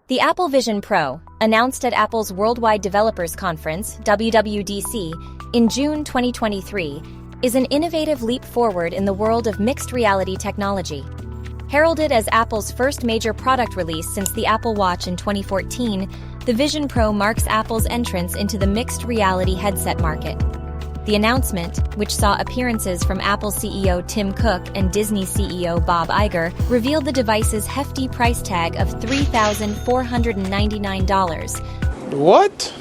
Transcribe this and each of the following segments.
The Apple Vision Pro, announced at Apple's Worldwide Developers Conference, WWDC, in June 2023, is an innovative leap forward in the world of mixed reality technology. Heralded as Apple's first major product release since the Apple Watch in 2014, the Vision Pro marks Apple's entrance into the mixed reality headset market. The announcement, which saw appearances from Apple CEO Tim Cook and Disney CEO Bob Iger, revealed the device's hefty price tag of $3,499. What?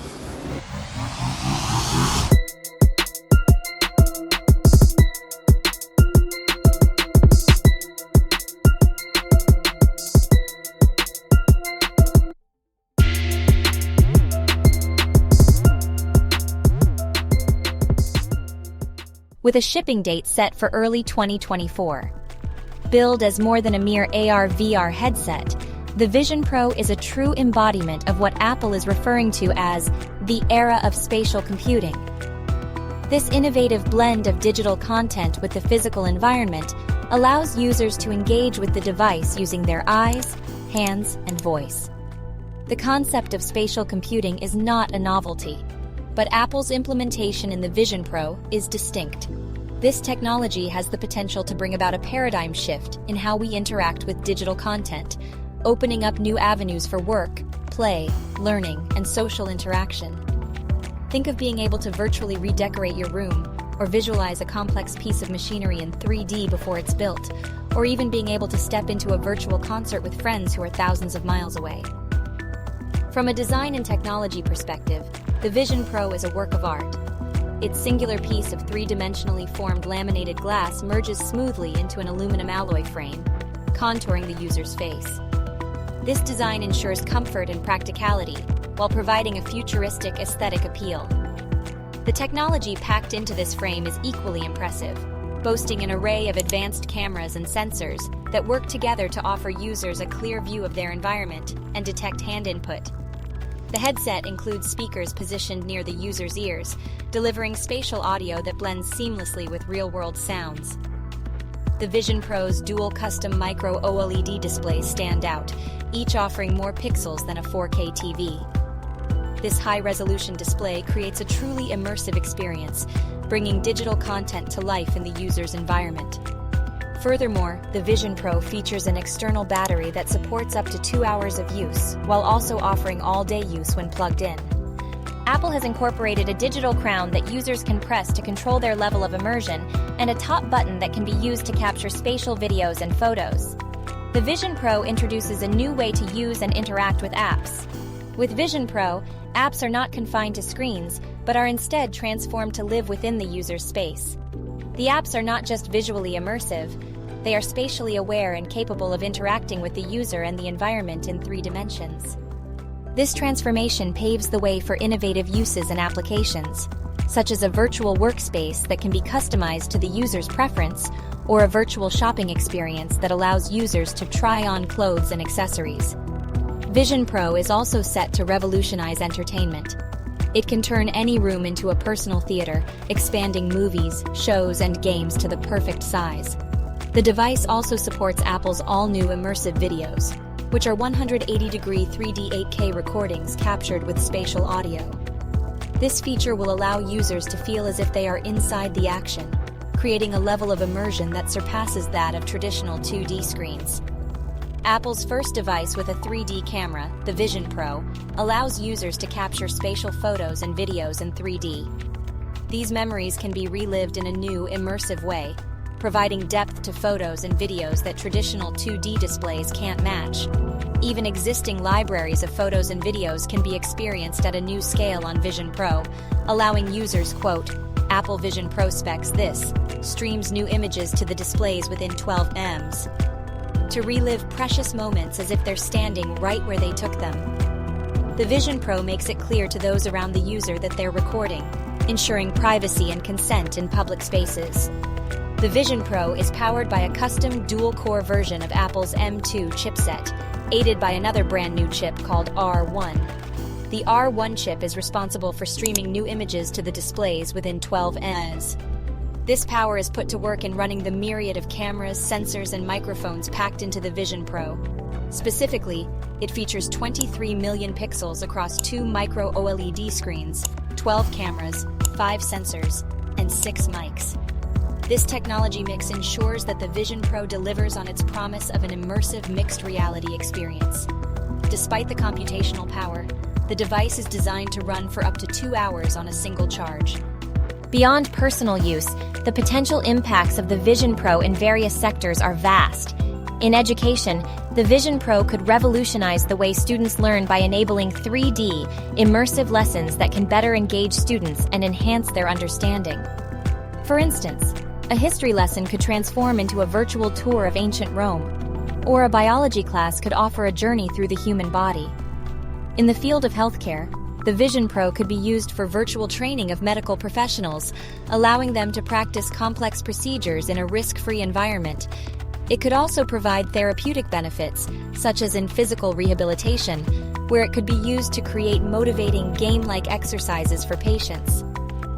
With a shipping date set for early 2024. Billed as more than a mere AR/VR headset, the Vision Pro is a true embodiment of what Apple is referring to as the era of spatial computing. This innovative blend of digital content with the physical environment allows users to engage with the device using their eyes, hands, and voice. The concept of spatial computing is not a novelty, but Apple's implementation in the Vision Pro is distinct. This technology has the potential to bring about a paradigm shift in how we interact with digital content, opening up new avenues for work, play, learning, and social interaction. Think of being able to virtually redecorate your room, or visualize a complex piece of machinery in 3D before it's built, or even being able to step into a virtual concert with friends who are thousands of miles away. From a design and technology perspective, the Vision Pro is a work of art. Its singular piece of three-dimensionally formed laminated glass merges smoothly into an aluminum alloy frame, contouring the user's face. This design ensures comfort and practicality, while providing a futuristic aesthetic appeal. The technology packed into this frame is equally impressive, boasting an array of advanced cameras and sensors that work together to offer users a clear view of their environment and detect hand input. The headset includes speakers positioned near the user's ears, delivering spatial audio that blends seamlessly with real-world sounds. The Vision Pro's dual custom micro OLED displays stand out, each offering more pixels than a 4K TV. This high-resolution display creates a truly immersive experience, bringing digital content to life in the user's environment. Furthermore, the Vision Pro features an external battery that supports up to 2 hours of use, while also offering all-day use when plugged in. Apple has incorporated a digital crown that users can press to control their level of immersion, and a top button that can be used to capture spatial videos and photos. The Vision Pro introduces a new way to use and interact with apps. With Vision Pro, apps are not confined to screens, but are instead transformed to live within the user's space. The apps are not just visually immersive, they are spatially aware and capable of interacting with the user and the environment in 3 dimensions. This transformation paves the way for innovative uses and applications, such as a virtual workspace that can be customized to the user's preference, or a virtual shopping experience that allows users to try on clothes and accessories. Vision Pro is also set to revolutionize entertainment. It can turn any room into a personal theater, expanding movies, shows, and games to the perfect size. The device also supports Apple's all-new immersive videos, which are 180-degree 3D 8K recordings captured with spatial audio. This feature will allow users to feel as if they are inside the action, creating a level of immersion that surpasses that of traditional 2D screens. Apple's first device with a 3D camera, the Vision Pro, allows users to capture spatial photos and videos in 3D. These memories can be relived in a new, immersive way, providing depth to photos and videos that traditional 2D displays can't match. Even existing libraries of photos and videos can be experienced at a new scale on Vision Pro, allowing users, quote, Apple Vision Pro specs this, streams new images to the displays within 12 ms. To relive precious moments as if they're standing right where they took them. The Vision Pro makes it clear to those around the user that they're recording, ensuring privacy and consent in public spaces. The Vision Pro is powered by a custom dual-core version of Apple's M2 chipset, aided by another brand-new chip called R1. The R1 chip is responsible for streaming new images to the displays within 12 ms. This power is put to work in running the myriad of cameras, sensors, and microphones packed into the Vision Pro. Specifically, it features 23 million pixels across 2 micro OLED screens, 12 cameras, 5 sensors, and 6 mics. This technology mix ensures that the Vision Pro delivers on its promise of an immersive mixed reality experience. Despite the computational power, the device is designed to run for up to 2 hours on a single charge. Beyond personal use, the potential impacts of the Vision Pro in various sectors are vast. In education, the Vision Pro could revolutionize the way students learn by enabling 3D, immersive lessons that can better engage students and enhance their understanding. For instance, a history lesson could transform into a virtual tour of ancient Rome, or a biology class could offer a journey through the human body. In the field of healthcare, the Vision Pro could be used for virtual training of medical professionals, allowing them to practice complex procedures in a risk-free environment. It could also provide therapeutic benefits, such as in physical rehabilitation, where it could be used to create motivating game-like exercises for patients.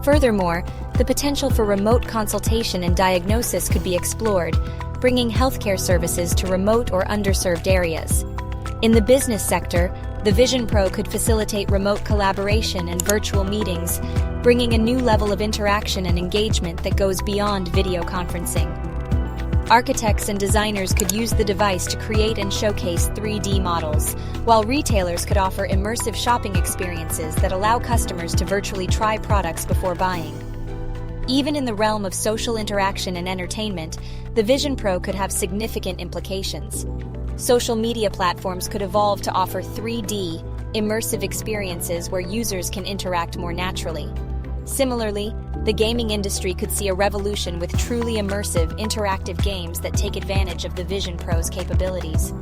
Furthermore, the potential for remote consultation and diagnosis could be explored, bringing healthcare services to remote or underserved areas. In the business sector, the Vision Pro could facilitate remote collaboration and virtual meetings, bringing a new level of interaction and engagement that goes beyond video conferencing. Architects and designers could use the device to create and showcase 3D models, while retailers could offer immersive shopping experiences that allow customers to virtually try products before buying. Even in the realm of social interaction and entertainment, the Vision Pro could have significant implications. Social media platforms could evolve to offer 3D, immersive experiences where users can interact more naturally. Similarly, the gaming industry could see a revolution with truly immersive, interactive games that take advantage of the Vision Pro's capabilities.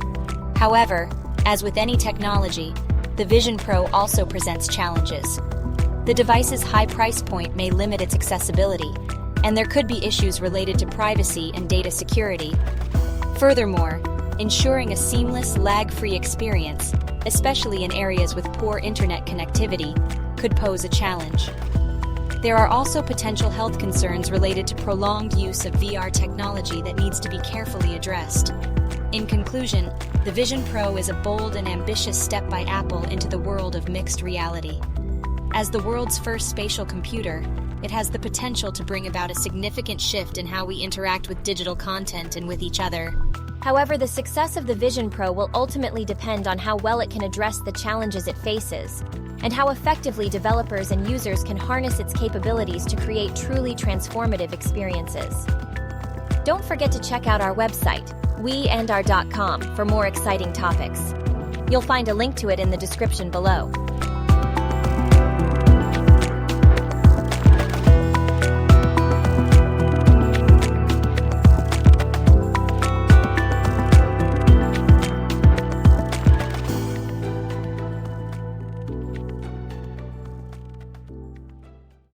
However, as with any technology, the Vision Pro also presents challenges. The device's high price point may limit its accessibility, and there could be issues related to privacy and data security. Furthermore, ensuring a seamless, lag-free experience, especially in areas with poor internet connectivity, could pose a challenge. There are also potential health concerns related to prolonged use of VR technology that needs to be carefully addressed. In conclusion, the Vision Pro is a bold and ambitious step by Apple into the world of mixed reality. As the world's first spatial computer, it has the potential to bring about a significant shift in how we interact with digital content and with each other. However, the success of the Vision Pro will ultimately depend on how well it can address the challenges it faces, and how effectively developers and users can harness its capabilities to create truly transformative experiences. Don't forget to check out our website, weandour.com, for more exciting topics. You'll find a link to it in the description below.